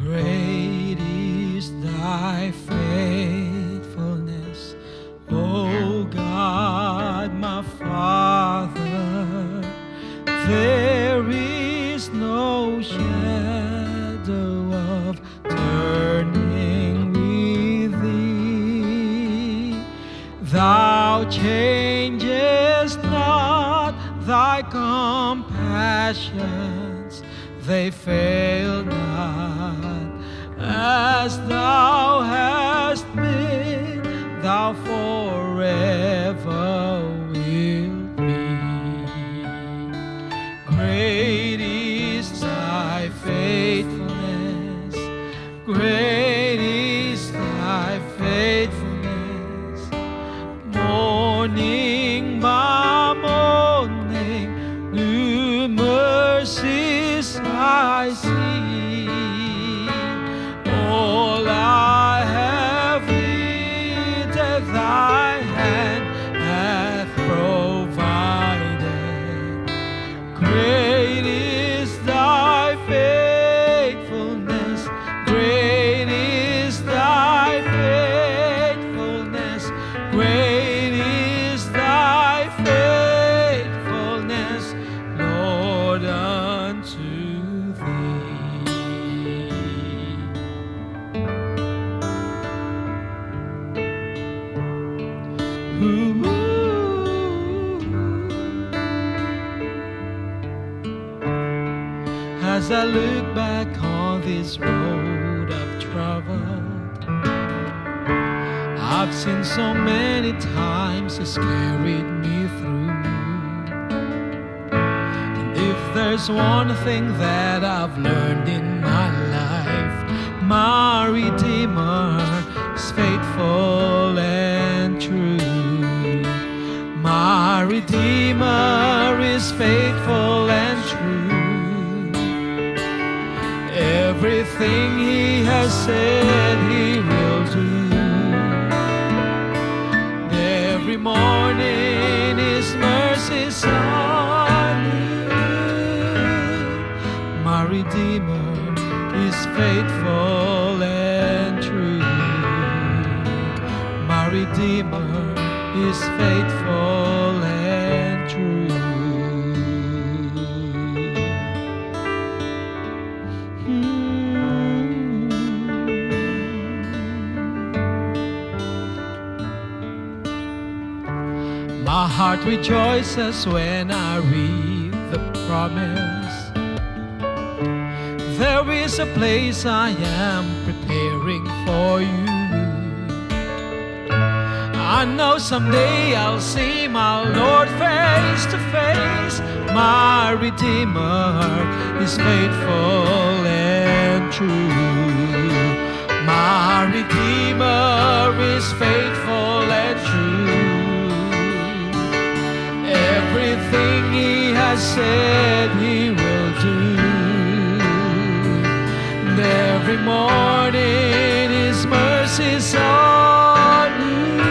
Great is thy faithfulness, O God, my Father. There is no shadow of turning with thee. Thou changest not, thy compassions, they fail not. As thou hast been, thou forever wilt be. Great is thy faithfulness, great is thy faithfulness. Morning by morning, new mercies I see. All I have needed, thy hand hath provided. Great is thy faithfulness, great is thy faithfulness, great is thy faithfulness, Lord, unto thee. As I look back on this road I've traveled, I've seen so many times it's carried me through. And if there's one thing that I've learned in my life, my Redeemer is faithful and true. My Redeemer is faithful and true. Everything he has said he will do. Every morning his mercies are new. Redeemer is faithful and true. My Redeemer is faithful and true. My heart rejoices when I read the promise. There is a place I am preparing for you. I know someday I'll see my Lord face to face. My Redeemer is faithful and true. My Redeemer is faithful and true. Everything He has said He will do. And every morning His mercies are new.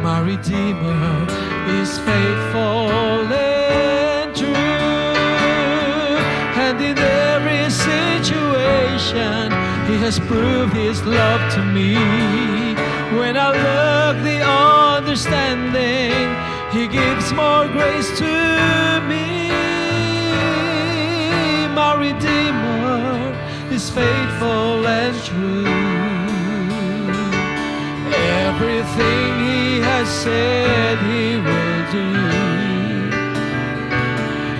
My Redeemer is faithful and true. And in every situation He has proved His love to me. When I lack the understanding, He gives more grace to me. My Redeemer is faithful and true. Everything He has said He will do.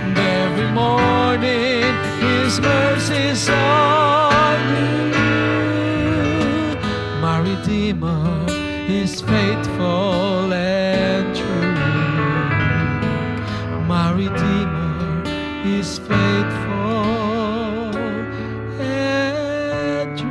And every morning His mercies are new. My Redeemer is faithful and true. My Redeemer is faithful and true.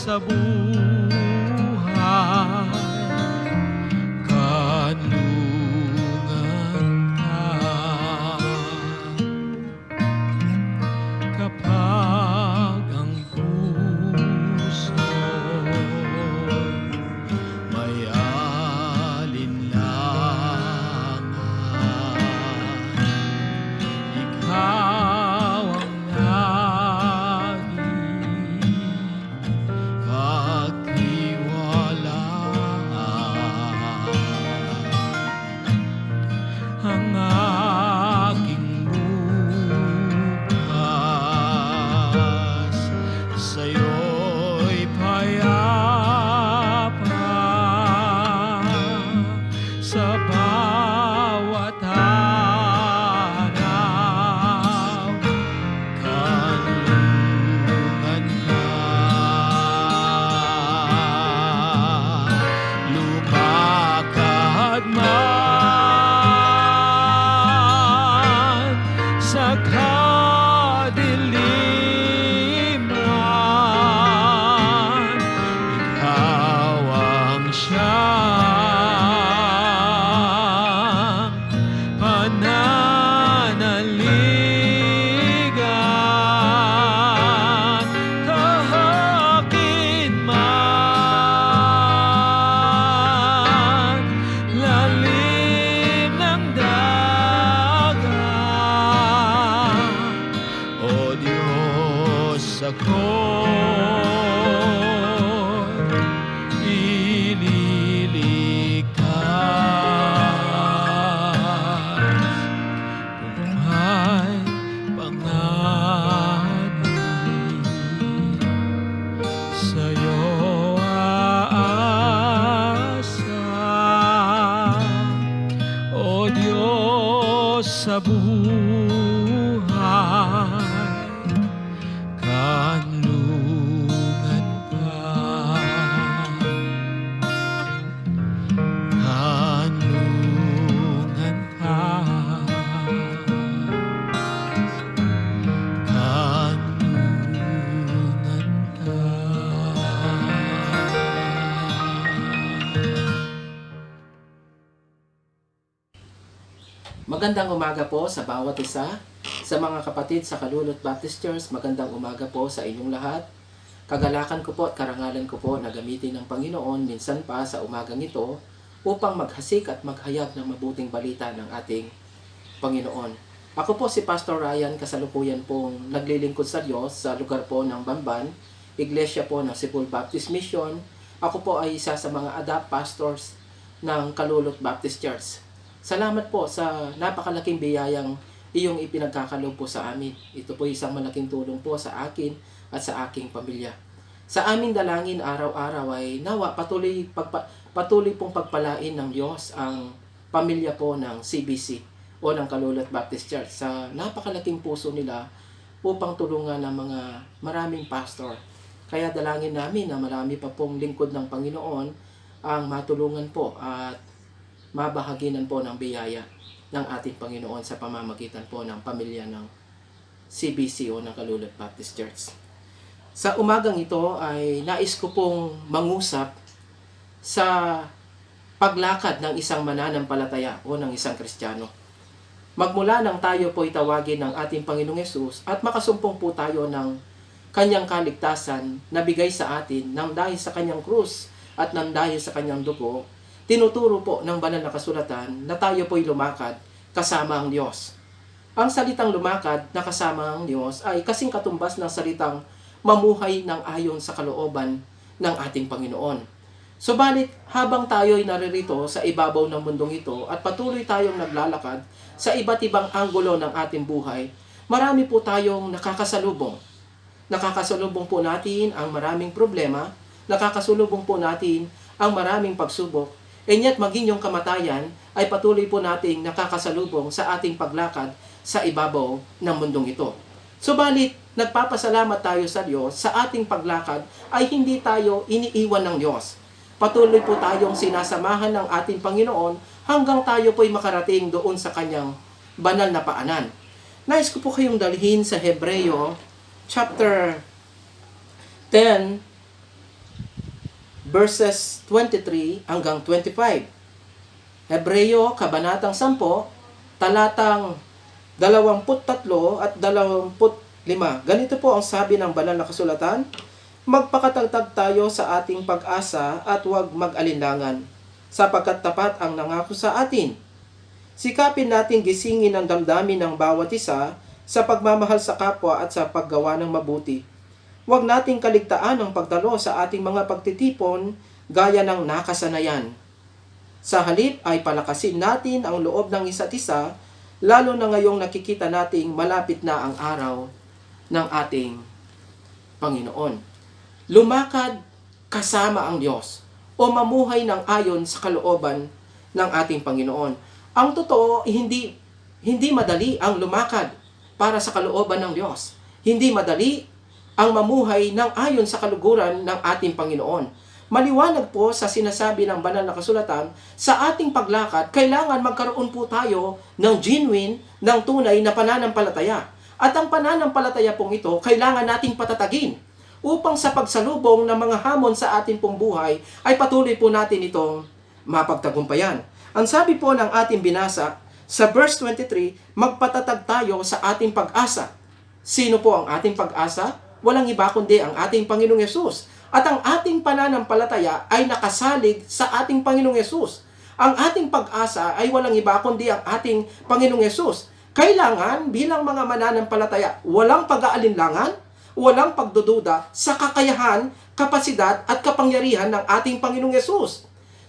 sa buhay, kanlungan ka. Kapag ang puso ako'y ililigtas. Kung may panganib, sa'yo aasa, O Diyos sa buhay, kanlungan ka, kanlungan ka, kanlungan ka. Magandang umaga po sa bawat isa. Sa mga kapatid sa Kalulot Baptist Church, magandang umaga po sa inyong lahat. Kagalakan ko po at karangalan ko po na gamitin ng Panginoon minsan pa sa umagang ito upang maghasik at maghayag ng mabuting balita ng ating Panginoon. Ako po si Pastor Ryan, kasalukuyan pong naglilingkod sa Diyos sa lugar po ng Bamban, Iglesia po ng Cebu Baptist Mission. Ako po ay isa sa mga adapt pastors ng Kalulot Baptist Church. Salamat po sa napakalaking biyayang iyong ipinagkakaloob po sa amin. Ito po isang malaking tulong po sa akin at sa aking pamilya. Sa aming dalangin araw-araw ay nawa patuloy pong pagpalain ng Diyos ang pamilya po ng CBC o ng Kalulot Baptist Church sa napakalaking puso nila upang tulungan ng mga maraming pastor. Kaya dalangin namin na marami pa pong lingkod ng Panginoon ang matulungan po at mabahaginan po ng biyaya ng ating Panginoon sa pamamagitan po ng pamilya ng CBC o ng Kalulot Baptist Church. Sa umagang ito ay nais ko pong mangusap sa paglakad ng isang mananampalataya o ng isang Kristiyano. Magmula nang tayo po itawagin ng ating Panginoong Yesus at makasumpong po tayo ng kanyang kaligtasan na bigay sa atin nang dahil sa kanyang krus at nang dahil sa kanyang dugo, tinuturo po ng banal na kasulatan na tayo po'y lumakad kasama ang Diyos. Ang salitang lumakad na kasama ang Diyos ay kasing katumbas ng salitang mamuhay ng ayon sa kalooban ng ating Panginoon. Subalit, habang tayo'y naririto sa ibabaw ng mundong ito at patuloy tayong naglalakad sa iba't ibang anggulo ng ating buhay, marami po tayong nakakasalubong. Nakakasalubong po natin ang maraming problema, nakakasalubong po natin ang maraming pagsubok, and yet maging yung kamatayan ay patuloy po nating nakakasalubong sa ating paglakad sa ibabaw ng mundong ito. Subalit, nagpapasalamat tayo sa Diyos sa ating paglakad ay hindi tayo iniiwan ng Diyos. Patuloy po tayong sinasamahan ng ating Panginoon hanggang tayo po'y makarating doon sa kanyang banal na paanan. Nais ko po kayong dalhin sa Hebreo chapter 10 verses 23 hanggang 25. Hebreo, kabanatang 10, talatang 23 at 25. Ganito po ang sabi ng banal na kasulatan: magpakatagtag tayo sa ating pag-asa at huwag mag-alinlangan, sapagkat tapat ang nangako sa atin. Sikapin natin gisingin ang damdamin ng bawat isa sa pagmamahal sa kapwa at sa paggawa ng mabuti. Huwag nating kaligtaan ang pagdalo sa ating mga pagtitipon gaya ng nakasanayan. Sa halip ay palakasin natin ang loob ng isa't isa, lalo na ngayong nakikita nating malapit na ang araw ng ating Panginoon. Lumakad kasama ang Diyos o mamuhay ng ayon sa kalooban ng ating Panginoon. Ang totoo, hindi madali ang lumakad para sa kalooban ng Diyos. Hindi madali ang mamuhay ng ayon sa kaluguran ng ating Panginoon. Maliwanag po sa sinasabi ng banal na kasulatan, sa ating paglakad, kailangan magkaroon po tayo ng genuine, ng tunay na pananampalataya. At ang pananampalataya pong ito, kailangan nating patatagin upang sa pagsalubong ng mga hamon sa ating pong buhay, ay patuloy po natin itong mapagtagumpayan. Ang sabi po ng ating binasa, sa verse 23, magpatatag tayo sa ating pag-asa. Sino po ang ating pag-asa? Walang iba kundi ang ating Panginoong Yesus. At ang ating pananampalataya ay nakasalig sa ating Panginoong Yesus. Ang ating pag-asa ay walang iba kundi ang ating Panginoong Yesus. Kailangan bilang mga mananampalataya, walang pag-aalinlangan walang pagdududa sa kakayahan, kapasidad at kapangyarihan ng ating Panginoong Yesus.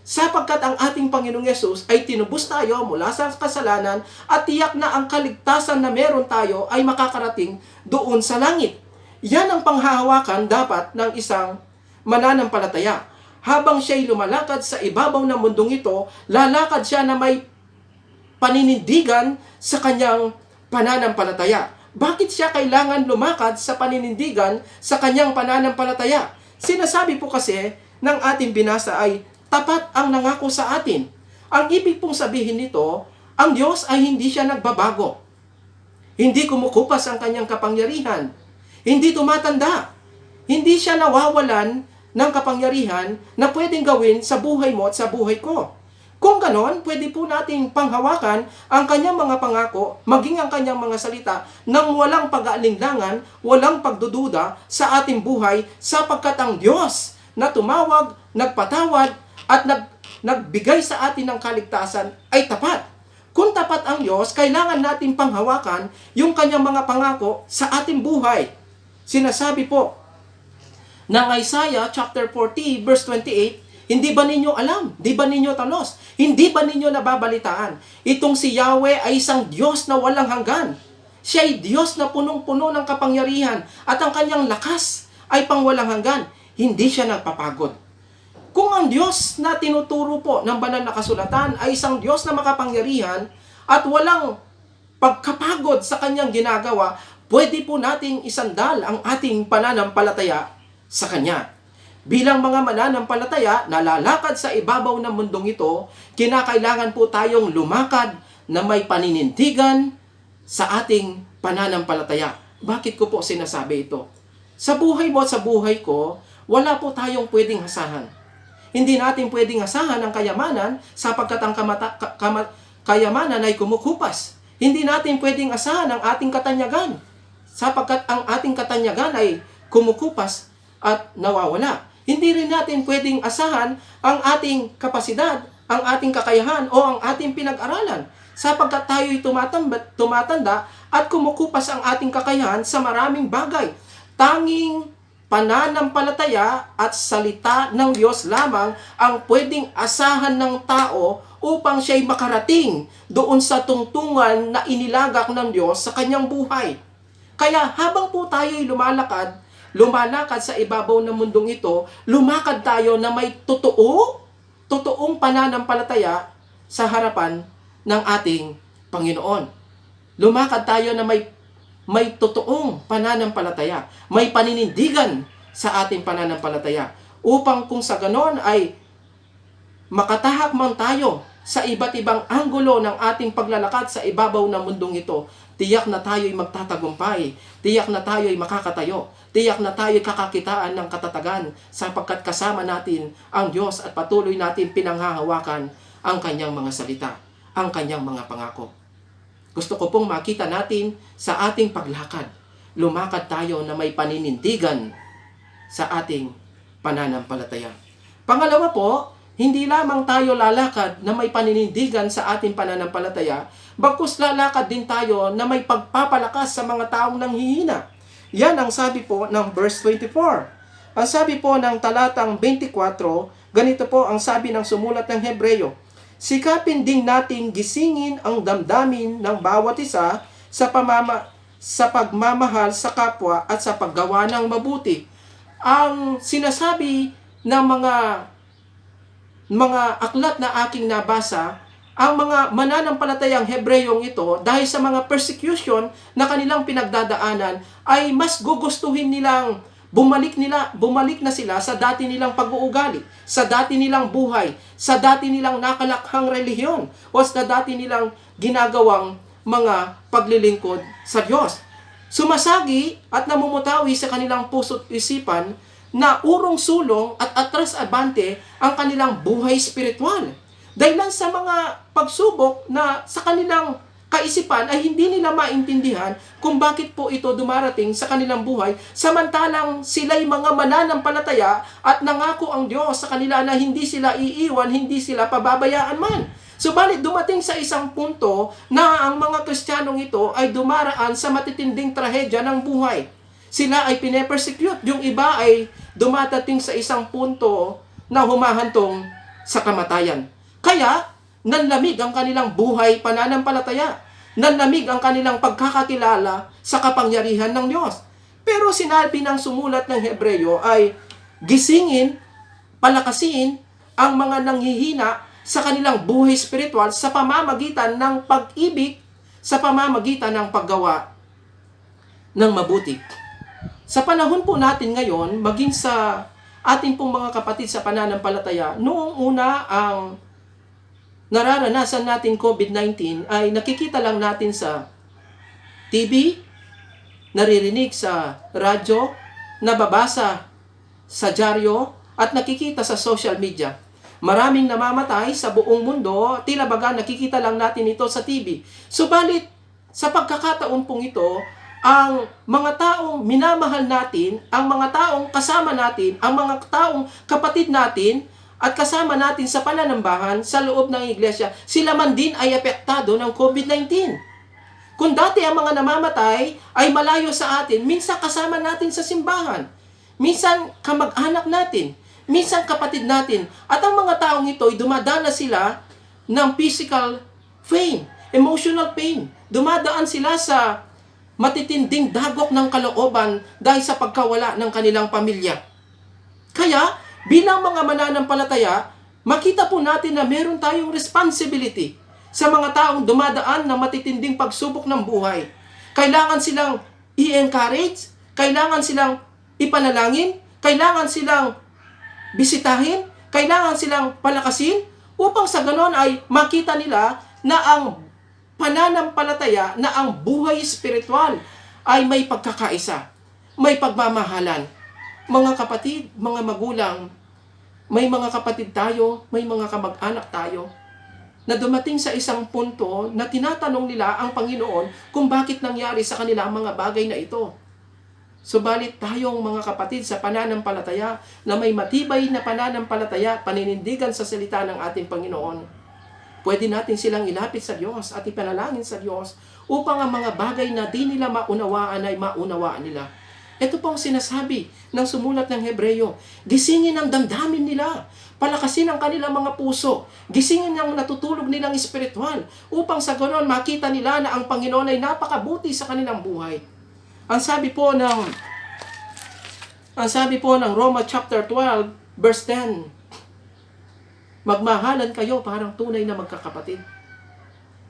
Sapagkat ang ating Panginoong Yesus ay tinubos tayo mula sa kasalanan at tiyak na ang kaligtasan na meron tayo ay makakarating doon sa langit. Yan ang panghahawakan dapat ng isang mananampalataya. Habang siya'y lumalakad sa ibabaw ng mundong ito, lalakad siya na may paninindigan sa kanyang pananampalataya. Bakit siya kailangan lumakad sa paninindigan sa kanyang pananampalataya? Sinasabi po kasi ng ating binasa ay tapat ang nangako sa atin. Ang ibig pong sabihin nito, ang Diyos ay hindi siya nagbabago. Hindi kumukupas ang kanyang kapangyarihan. Hindi tumatanda. Hindi siya nawawalan ng kapangyarihan na pwedeng gawin sa buhay mo at sa buhay ko. Kung ganon, pwede po nating panghawakan ang kanyang mga pangako, maging ang kanyang mga salita, nang walang pag-aalinlangan, walang pagdududa sa ating buhay, sapagkat ang Diyos na tumawag, nagpatawad, at nagbigay sa atin ng kaligtasan ay tapat. Kung tapat ang Diyos, kailangan natin panghawakan yung kanyang mga pangako sa ating buhay. Sinasabi po ng Isaiah chapter 40 verse 28, hindi ba ninyo alam? Di ba ninyo talos? Hindi ba ninyo nababalitaan? Itong si Yahweh ay isang Diyos na walang hanggan. Siya ay Diyos na punong-puno ng kapangyarihan at ang kanyang lakas ay pangwalang hanggan. Hindi siya nagpapagod. Kung ang Diyos na tinuturo po ng banal na kasulatan ay isang Diyos na makapangyarihan at walang pagkapagod sa kanyang ginagawa, pwede po nating isandal ang ating pananampalataya sa Kanya. Bilang mga mananampalataya na lalakad sa ibabaw ng mundong ito, kinakailangan po tayong lumakad na may paninindigan sa ating pananampalataya. Bakit ko po sinasabi ito? Sa buhay mo at sa buhay ko, wala po tayong pwedeng hasahan. Hindi natin pwedeng asahan ang kayamanan sapagkat ang kayamanan ay kumukupas. Hindi natin pwedeng asahan ang ating katanyagan sapagkat ang ating katanyagan ay kumukupas at nawawala. Hindi rin natin pwedeng asahan ang ating kapasidad, ang ating kakayahan o ang ating pinag-aralan sapagkat tayo'y tumatanda at kumukupas ang ating kakayahan sa maraming bagay. Tanging pananampalataya at salita ng Diyos lamang ang pwedeng asahan ng tao upang siya'y makarating doon sa tungtungan na inilagak ng Diyos sa kanyang buhay. Kaya habang po tayo'y lumalakad sa ibabaw ng mundong ito, lumakad tayo na may totoong pananampalataya sa harapan ng ating Panginoon. Lumakad tayo na may totoong pananampalataya, may paninindigan sa ating pananampalataya, upang kung sa ganon ay makatahak man tayo sa iba't ibang anggulo ng ating paglalakad sa ibabaw ng mundong ito, tiyak na tayo'y magtatagumpay, tiyak na tayo'y makakatayo, tiyak na tayo'y kakakitaan ng katatagan sapagkat kasama natin ang Diyos at patuloy natin pinanghahawakan ang kanyang mga salita, ang kanyang mga pangako. Gusto ko pong makita natin sa ating paglakad, lumakad tayo na may paninindigan sa ating pananampalataya. Pangalawa po, hindi lamang tayo lalakad na may paninindigan sa ating pananampalataya, bagkus lalakad din tayo na may pagpapalakas sa mga taong nanghihina. Yan ang sabi po ng verse 24. Ang sabi po ng talatang 24, ganito po ang sabi ng sumulat ng Hebreyo, sikapin din nating gisingin ang damdamin ng bawat isa sa pagmamahal sa kapwa at sa paggawa ng mabuti. Ang sinasabi ng mga aklat na aking nabasa, ang mga mananampalatayang Hebreyong ito, dahil sa mga persecution na kanilang pinagdadaanan, ay mas gugustuhin nilang bumalik na sila sa dati nilang pag-uugali, sa dati nilang buhay, sa dati nilang nakalakhang relihiyon, o sa dati nilang ginagawang mga paglilingkod sa Diyos. Sumasagi at namumutawi sa kanilang puso't isipan na urong-sulong at atras-abante ang kanilang buhay spiritual. Dahilan sa mga pagsubok na sa kanilang kaisipan ay hindi nila maintindihan kung bakit po ito dumarating sa kanilang buhay, samantalang sila'y mga mananampalataya at nangako ang Diyos sa kanila na hindi sila iiwan, hindi sila pababayaan man. Subalit dumating sa isang punto na ang mga Kristiyanong ito ay dumaraan sa matitinding trahedya ng buhay. Sila ay pinepersecute. Yung iba ay dumadating sa isang punto na humahantong sa kamatayan. Kaya, nanlamig ang kanilang buhay pananampalataya. Nanlamig ang kanilang pagkakakilala sa kapangyarihan ng Diyos. Pero sinabi ng sumulat ng Hebreo ay gisingin, palakasin ang mga nanghihina sa kanilang buhay spiritual sa pamamagitan ng pag-ibig, sa pamamagitan ng paggawa ng mabuti. Sa panahon po natin ngayon, maging sa ating pong mga kapatid sa pananampalataya, noong una ang nararanasan natin COVID-19 ay nakikita lang natin sa TV, naririnig sa radyo, nababasa sa dyaryo, at nakikita sa social media. Maraming namamatay sa buong mundo, tila baga nakikita lang natin ito sa TV. Subalit, sa pagkakataon pong ito, ang mga taong minamahal natin, ang mga taong kasama natin, ang mga taong kapatid natin, at kasama natin sa pananambahan sa loob ng iglesia, sila man din ay apektado ng COVID-19. Kung dati ang mga namamatay ay malayo sa atin, minsan kasama natin sa simbahan, minsan kamag-anak natin, minsan kapatid natin, at ang mga taong ito ay dumadana sila ng physical pain, emotional pain. Dumadaan sila sa matitinding dagok ng kalooban dahil sa pagkawala ng kanilang pamilya. Kaya, bilang mga mananampalataya, makita po natin na meron tayong responsibility sa mga taong dumadaan ng matitinding pagsubok ng buhay. Kailangan silang i-encourage, kailangan silang ipanalangin, kailangan silang bisitahin, kailangan silang palakasin, upang sa ganon ay makita nila na ang pananampalataya, na ang buhay espiritual ay may pagkakaisa, may pagmamahalan. Mga kapatid, mga magulang, may mga kapatid tayo, may mga kamag-anak tayo, na dumating sa isang punto na tinatanong nila ang Panginoon kung bakit nangyari sa kanila ang mga bagay na ito. Subalit tayong mga kapatid sa pananampalataya na may matibay na pananampalataya, paninindigan sa salita ng ating Panginoon, pwede natin silang ilapit sa Diyos at ipanalangin sa Diyos upang ang mga bagay na di nila maunawaan ay maunawaan nila. Ito pong sinasabi ng sumulat ng Hebreo, gisingin ang damdamin nila, palakasin ang kanilang mga puso, gisingin ang natutulog nilang espiritual, upang sa ganon makita nila na ang Panginoon ay napakabuti sa kanilang buhay. Ang sabi po ng Roma chapter 12, verse 10, magmahalan kayo parang tunay na magkakapatid.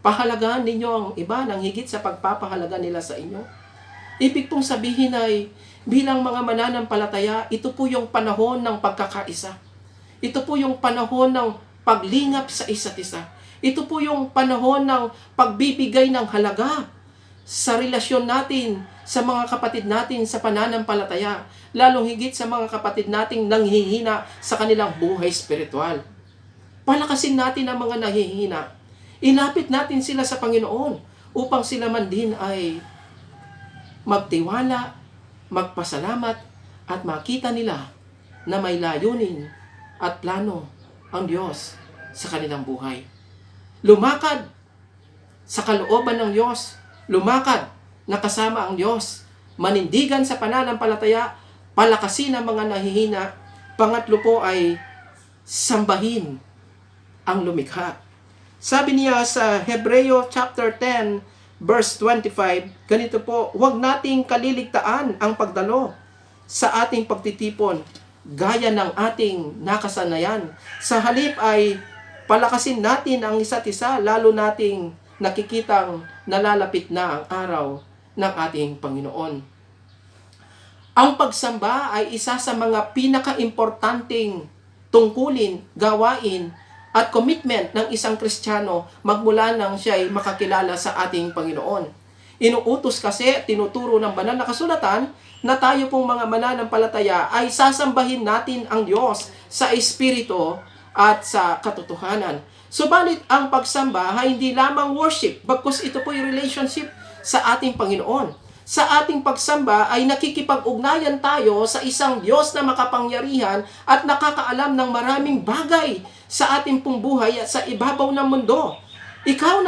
Pahalagahan ninyo ang iba ng higit sa pagpapahalaga nila sa inyo. Ibig pong sabihin ay, bilang mga mananampalataya, ito po yung panahon ng pagkakaisa. Ito po yung panahon ng paglingap sa isa't isa. Ito po yung panahon ng pagbibigay ng halaga sa relasyon natin sa mga kapatid natin sa pananampalataya, lalong higit sa mga kapatid nating nanghihina sa kanilang buhay spiritual. Palakasin natin ang mga nahihina. Ilapit natin sila sa Panginoon upang sila man din ay magtiwala, magpasalamat, at makita nila na may layunin at plano ang Diyos sa kanilang buhay. Lumakad sa kalooban ng Diyos, lumakad na kasama ang Diyos, manindigan sa pananampalataya, palakasin ang mga nahihina. Pangatlo po ay sambahin ang lumikha. Sabi niya sa Hebreo chapter 10, verse 25, ganito po, huwag nating kaliligtaan ang pagdalo sa ating pagtitipon, gaya ng ating nakasanayan. Sa halip ay palakasin natin ang isa't isa, lalo nating nakikitang nalalapit na ang araw ng ating Panginoon. Ang pagsamba ay isa sa mga pinaka-importanting tungkulin, gawain, at commitment ng isang Kristiyano magmula nang siya ay makakilala sa ating Panginoon. Inuutos kasi, tinuturo ng banal na kasulatan na tayo pong mga mananampalataya ay sasambahin natin ang Diyos sa Espiritu at sa katotohanan. Subalit ang pagsamba ay hindi lamang worship, bagkus ito po yung relationship sa ating Panginoon. Sa ating pagsamba ay nakikipag-ugnayan tayo sa isang Diyos na makapangyarihan at nakakaalam ng maraming bagay sa ating pong buhay at sa ibabaw ng mundo. Ikaw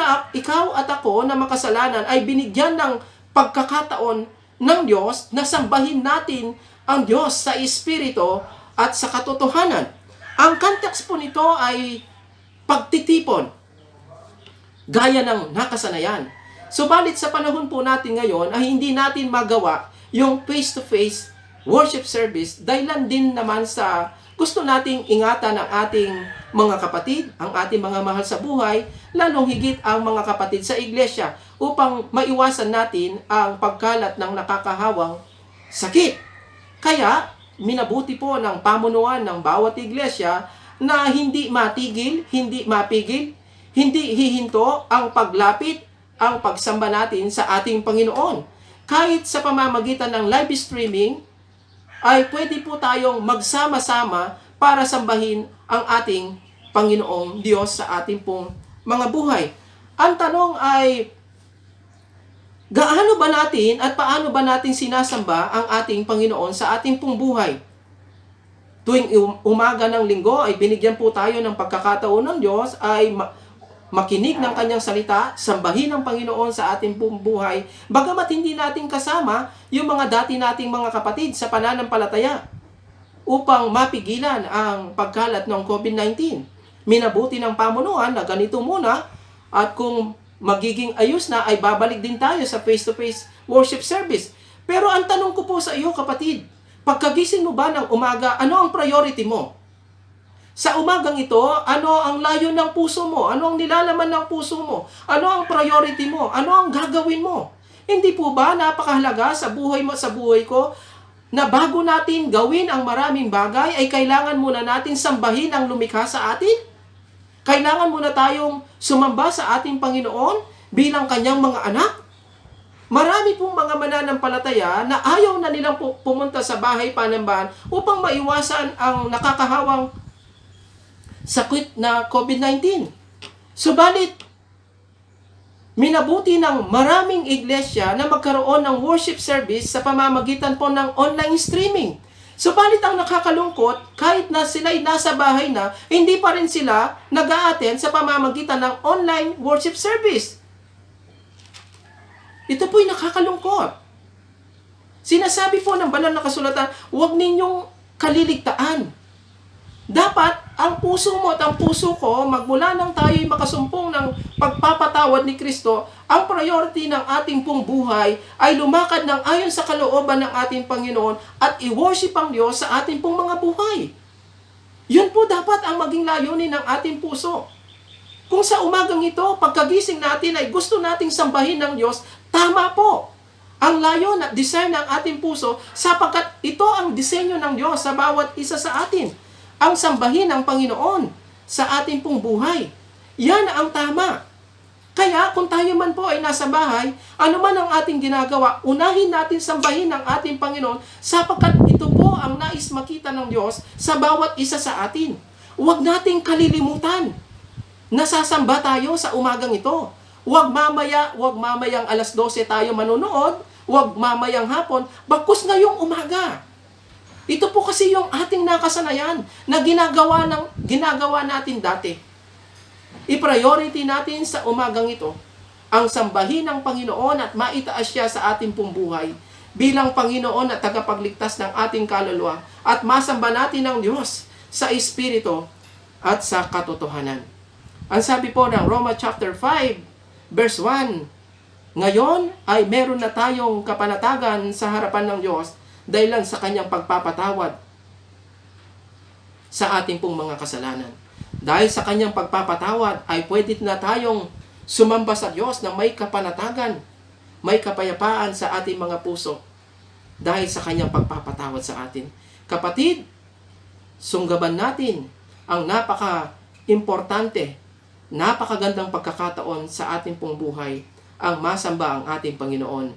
at ako na makasalanan ay binigyan ng pagkakataon ng Diyos na sambahin natin ang Diyos sa Espiritu at sa katotohanan. Ang context po nito ay pagtitipon, gaya ng nakasanayan. Subalit sa panahon po natin ngayon ay hindi natin magawa yung face-to-face worship service dahilan din naman sa gusto nating ingatan ang ating mga kapatid, ang ating mga mahal sa buhay, lalong higit ang mga kapatid sa iglesia upang maiwasan natin ang pagkalat ng nakakahawang sakit. Kaya, minabuti po ng pamunuan ng bawat iglesia na hindi matigil, hindi mapigil, hindi hihinto ang paglapit, ang pagsamba natin sa ating Panginoon. Kahit sa pamamagitan ng live streaming, ay pwede po tayong magsama-sama para sambahin ang ating Panginoong Diyos sa ating pong mga buhay. Ang tanong ay, gaano ba natin at paano ba natin sinasamba ang ating Panginoon sa ating pong buhay? Tuwing umaga ng linggo ay binigyan po tayo ng pagkakataon ng Diyos ay makinig ng kanyang salita, sambahin ang Panginoon sa ating buong buhay, bagamat hindi natin kasama yung mga dati nating mga kapatid sa pananampalataya upang mapigilan ang pagkalat ng COVID-19. Minabuti ng pamunuan na ganito muna at kung magiging ayos na ay babalik din tayo sa face-to-face worship service. Pero ang tanong ko po sa iyo kapatid, pagkagising mo ba ng umaga, ano ang priority mo? Sa umagang ito, ano ang layo ng puso mo? Ano ang nilalaman ng puso mo? Ano ang priority mo? Ano ang gagawin mo? Hindi po ba napakahalaga sa buhay mo, sa buhay ko, na bago natin gawin ang maraming bagay, ay kailangan muna natin sambahin ang lumikha sa atin? Kailangan muna tayong sumamba sa ating Panginoon bilang kanyang mga anak? Marami pong mga mananampalataya na ayaw na nilang pumunta sa bahay panambahan upang maiwasan ang nakakahawang sakit na COVID-19. Subalit, minabuti ng maraming iglesia na magkaroon ng worship service sa pamamagitan po ng online streaming. Subalit ang nakakalungkot, kahit na sila'y nasa bahay na, hindi pa rin sila nag-a-attend sa pamamagitan ng online worship service. Ito po'y nakakalungkot. Sinasabi po ng banal na kasulatan, huwag ninyong kaliligtaan. Dapat ang puso mo at ang puso ko, magmula nang tayo'y makasumpong ng pagpapatawad ni Kristo, ang priority ng ating pong buhay ay lumakad ng ayon sa kalooban ng ating Panginoon at i-worship ang Diyos sa ating pong mga buhay. Yun po dapat ang maging layunin ng ating puso. Kung sa umagang ito, pagkagising natin ay gusto nating sambahin ng Diyos, tama po. Ang layon at desire ng ating puso sapagkat ito ang disenyo ng Diyos sa bawat isa sa atin. Ang sambahin ng Panginoon sa ating pong buhay. Yan ang tama. Kaya kung tayo man po ay nasa bahay, ano man ang ating ginagawa, unahin natin sambahin ng ating Panginoon sapagkat ito po ang nais makita ng Diyos sa bawat isa sa atin. Huwag nating kalilimutan. Nasasamba tayo sa umagang ito. Huwag mamayang alas 12 tayo manonood, huwag mamayang hapon, bagkus ngayong umaga. Ito po kasi yung ating nakasanayan na ginagawa natin dati. I-priority natin sa umagang ito ang sambahin ng Panginoon at maitaas siya sa ating pong buhay bilang Panginoon at tagapagligtas ng ating kaluluwa at masamba natin ng Diyos sa Espiritu at sa katotohanan. Ang sabi po ng Roma chapter 5, verse 1, ngayon ay meron na tayong kapanatagan sa harapan ng Diyos dahil lang sa kanyang pagpapatawad sa ating pong mga kasalanan. Dahil sa kanyang pagpapatawad ay pwede na tayong sumamba sa Diyos na may kapanatagan, may kapayapaan sa ating mga puso dahil sa kanyang pagpapatawad sa atin. Kapatid, sunggaban natin ang napaka-importante, napakagandang pagkakataon sa ating pong buhay ang masamba ang ating Panginoon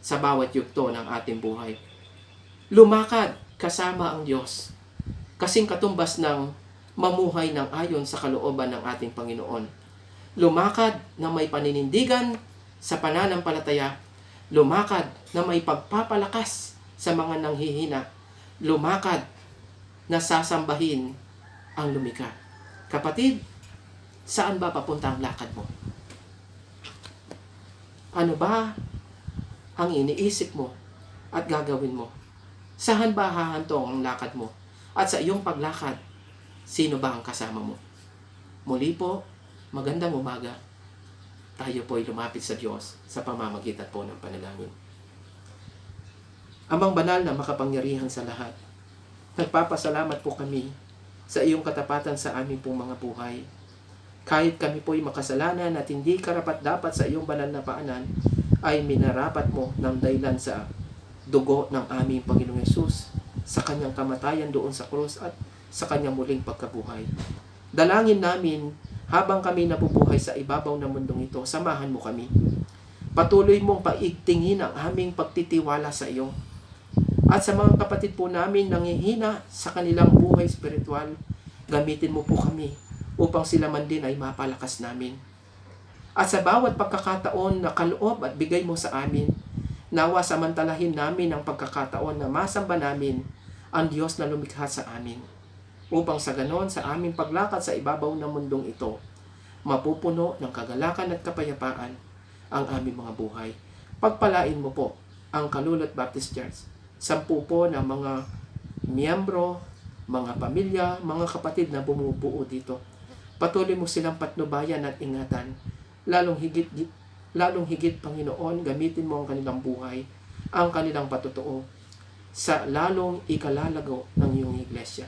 sa bawat yugto ng ating buhay. Lumakad kasama ang Diyos, kasing katumbas ng mamuhay ng ayon sa kalooban ng ating Panginoon. Lumakad na may paninindigan sa pananampalataya. Lumakad na may pagpapalakas sa mga nanghihina. Lumakad na sasambahin ang lumikha. Kapatid, saan ba papunta ang lakad mo? Ano ba ang iniisip mo? at gagawin mo? Saan ba hahantong ang lakad mo? At sa iyong paglakad, sino ba ang kasama mo? Muli po, magandang umaga. Tayo po ay lumapit sa Diyos sa pamamagitan po ng panalangin. Amang banal na makapangyarihan sa lahat, nagpapasalamat po kami sa iyong katapatan sa aming pong mga buhay. Kahit kami po'y makasalanan at hindi karapat-dapat sa iyong banal na paanan, ay minarapat mo ng dahilan sa dugo ng aming Panginoong Yesus sa kanyang kamatayan doon sa krus at sa kanyang muling pagkabuhay. Dalangin namin habang kami nabubuhay sa ibabaw ng mundong ito, samahan mo kami. Patuloy mong paigtingin ang aming pagtitiwala sa iyo. At sa mga kapatid po namin nangihina sa kanilang buhay spiritual, gamitin mo po kami upang sila man din ay mapalakas namin. At sa bawat pagkakataon na kaloob at bigay mo sa amin, nawa samantalahin namin ang pagkakataon na masamba namin ang Diyos na lumikha sa amin. Upang sa ganon sa aming paglakad sa ibabaw ng mundong ito, mapupuno ng kagalakan at kapayapaan ang aming mga buhay. Pagpalain mo po ang Kalulot Baptist Church. 10 po ng mga miyembro, mga pamilya, mga kapatid na bumubuo dito. Patuloy mo silang patnubayan at ingatan. Lalong higit, Panginoon, gamitin mo ang kanilang buhay, ang kanilang patutuo, sa lalong ikalalago ng iyong iglesia.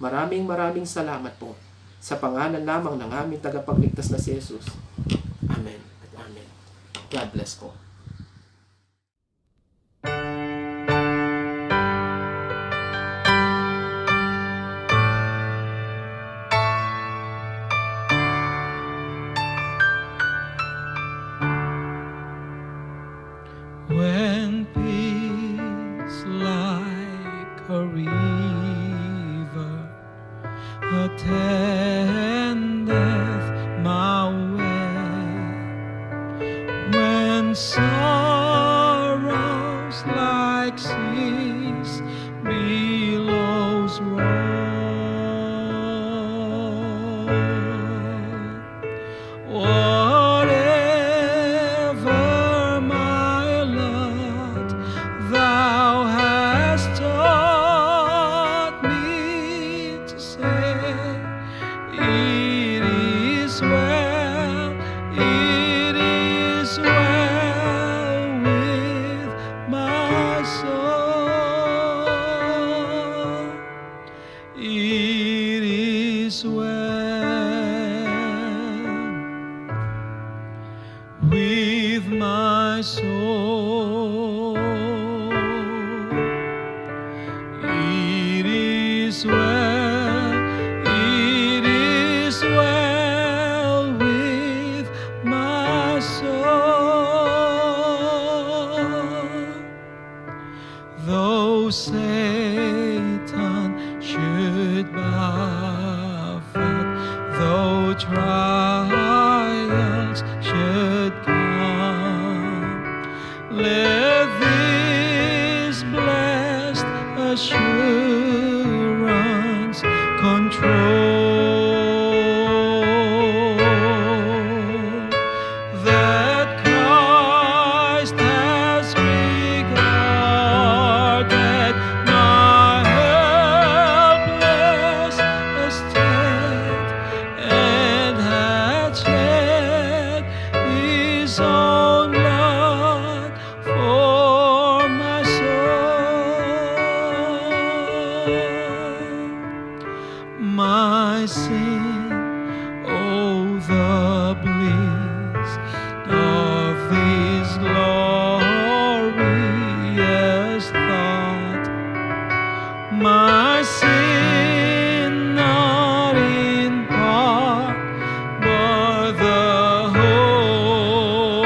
Maraming salamat po sa pangalan lamang ng aming tagapagligtas na si Jesus. Amen at amen. God bless po. When peace like a river attendeth my way, when sorrows like seas billows roll, whatever my lot thou hast taught me to say, it is well with my soul. It is well with my soul. It is well with my soul. Though Satan should buffet, though trials should come, let this blessed assurance control, that Christ has regarded my helpless estate and had shed his own blood for my soul. My sin, oh the bliss of this glorious thought. My sin not in part, but the whole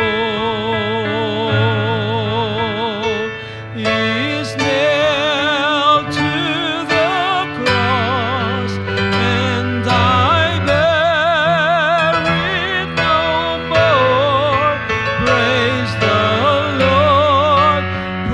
is nailed to the cross, and I bear it no more. Praise the Lord, oh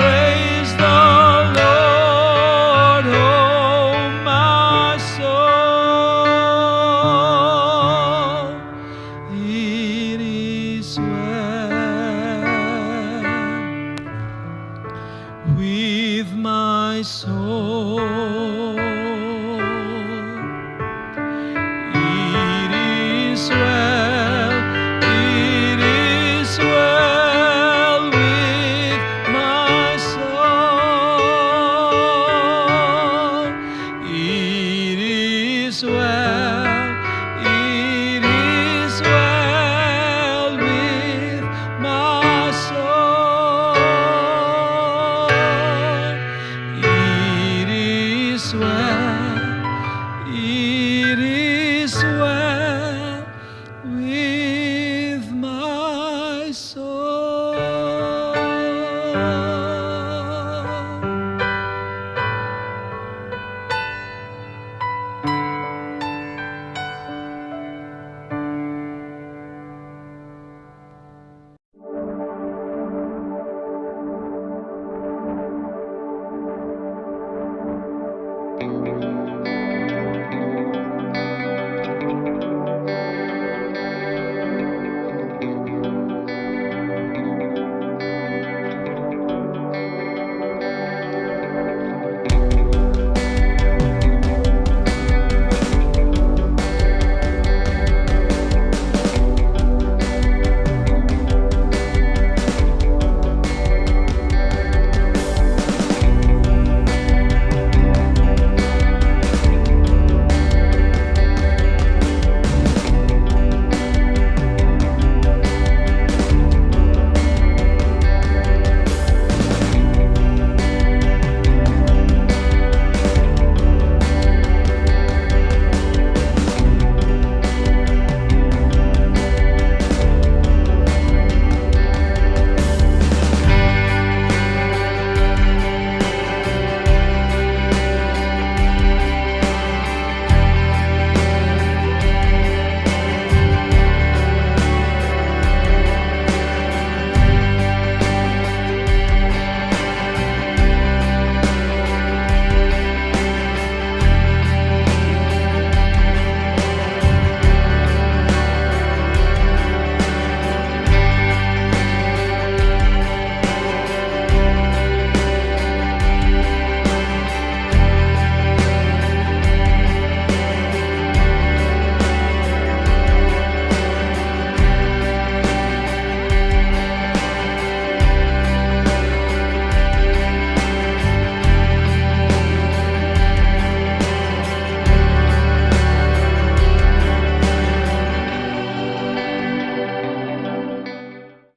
soul. It is well, it is well with my soul. It is well, it is well with my soul. It is well.